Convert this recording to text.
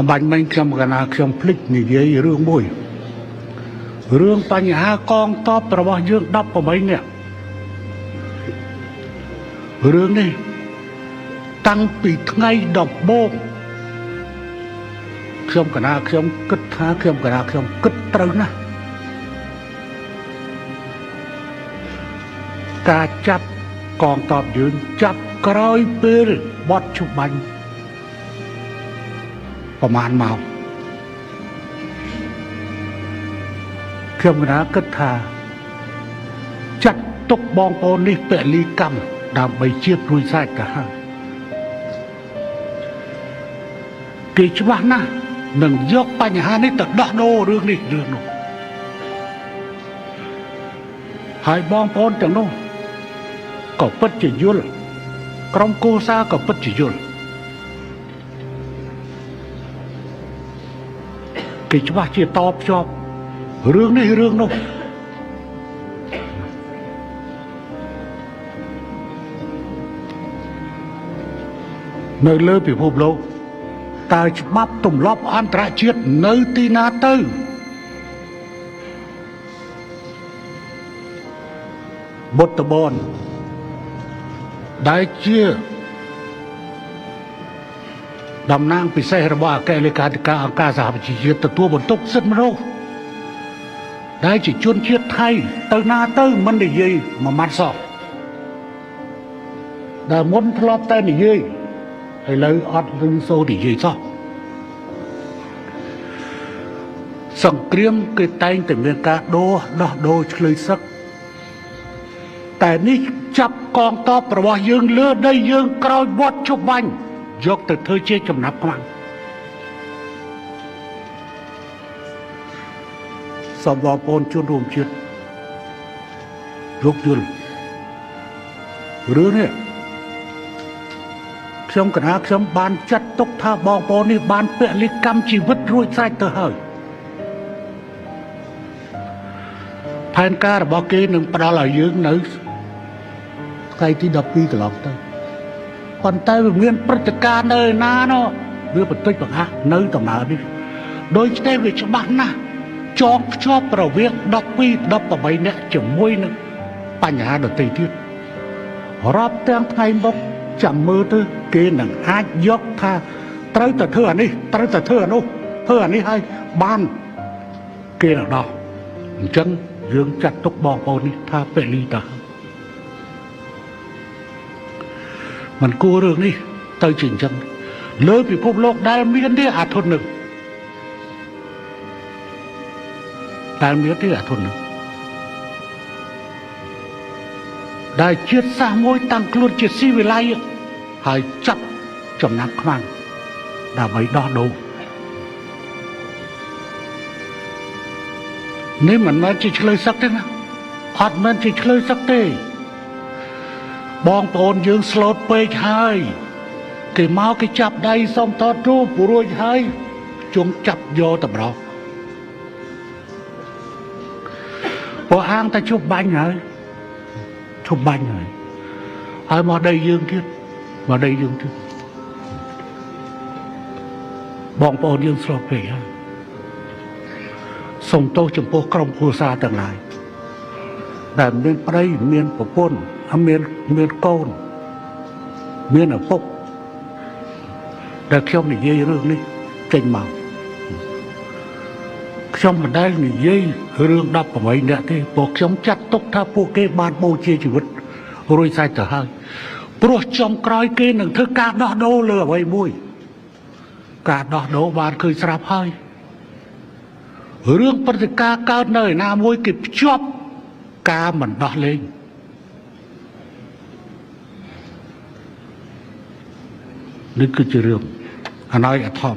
បាញ់មិញខ្ញុំកណាខ្ញុំភ្លេចនិយាយរឿងមួយរឿងបញ្ហាកងទ័ពរបស់យើង18នាក់រឿងនេះតាំងពីថ្ងៃដំបូងខ្ញុំកណាខ្ញុំគិតថាខ្ញុំកណាខ្ញុំគិតត្រូវណាស់ការចាប់កងទ័ពយើងចាប់ក្រោយពេលបត់ជបាញ់ប្រមាណមកខ្ញុំកណាគិតថាចាត់ទុកបងប្អូននេះពលីកម្មដើម្បីជាតិរួចស្រេចទៅហើយគេច្បាស់ណាស់នឹងយកបញ្ហានេះទៅដោះដូររឿងនេះរឿងនោះហើយបងប្អូនទាំងនោះក៏ពិតជាយល់ក្រុមគូសាក៏ពិតជាយល់គេច្បាស់ជាតបភ្ជាប់រឿងនេះរឿងនោះនៅលើពិភពលោកតើច្បាប់ទម្លាប់អន្តរជាតិនៅទីណាទៅបុត្របនដែលជាតំណាងពិសេសរបស់អគ្គលេខាធិការអង្គការសហប្រជាជាតិទទួលបន្ទុកសិទ្ធិមនុស្សដែលជាជនជាតិថៃទៅណាទៅមិននិយាយមួយម៉ាត់សោះដែលមុនធ្លាប់តែនិយាយឥឡូវអត់នឹងសូនិយាយសោះសង្គ្រាមគេតែងតែមានការដោះដូរឆ្លើយសឹកតែនេះចាប់កងទ័ពរបស់យើងលើដីយើងក្រោយវត្តជប់បាញ់យកទៅធ្វើជាចំណាប់ខ្មាំងសូមបងប្អូនជនរួមជាតិលោកយល់រឿងនេះខ្ញុំកណាខ្ញុំបានចាត់ទុកថាបងប្អូននេះបានពលិកម្មជីវិតរួចស្រេចទៅហើយផែនការរបស់គេនឹងផ្ដល់ឲ្យយើងនៅថ្ងៃទី12កន្លងទៅប៉ុន្តែវាមានព្រឹត្តិការណ៍នៅណានោះវាបន្តិចបង្អាក់នៅដំណើរនេះដូច្នេះវាច្បាស់ណាស់ចងភ្ជាប់រវាង12 18នាក់ជាមួយនឹងបញ្ហាដទៃទៀតរាប់ទាំងថ្ងៃមកចាំមើលទៅគេនឹងអាចយកថាត្រូវតែធ្វើអានេះត្រូវតែធ្វើអានោះធ្វើអានេះឲ្យបានគេនឹងដោះអញ្ចឹងយើងចាត់ទុកបងប្អូននេះថាពលីតាมันគួររឿងនេះទៅជាអញ្ចឹងលើពិភពលោកដែលមានទេអាធននឹងដែលមានទេអាធននឹងដែលជាតិសាសន៍មួយតាំងខ្លួនជាស៊ីវិល័យហើយចាប់ចំណាប់ខ្មាំងដើម្បីដោះដូរនេះមិនមែនជាឆ្លើយសឹកទេណាអត់មែនជាឆ្លើយសឹកទេបងប្អូនយើងស្លូតពេកហើយគេមកគេចាប់ដៃសុំតតរូបរួចហើយជង់ចាប់យកតម្រោព្រោះអាងតែជប់បាញ់ហើយជប់បាញ់ហើយមកដីយើងទៀតមកដីយើងទៀតបងប្អូនយើងស្លូតពេកហើយសូមទោសចំពោះក្រុមគ្រួសារទាំងឡាយដែលមានប្តីមានប្រពន្ធមានកូនមានឪពុកដែលខ្ញុំនិយាយរឿងនេះចេញមកខ្ញុំមិនដែលនិយាយរឿង18នាក់ទេព្រោះខ្ញុំចាត់ទុកថាពួកគេបានបូជាជីវិតរួចស្រេចទៅហើយព្រោះចំក្រោយគេនឹងធ្វើការដោះដូរលើអ្វីមួយការដោះដូរបានឃើញស្រាប់ហើយរឿងព្រឹត្តិការណ៍កើតនៅឯណាមួយគេភ្ជាប់ការមិនដោះលែងនេះគឺជារឿងអណ័យអធម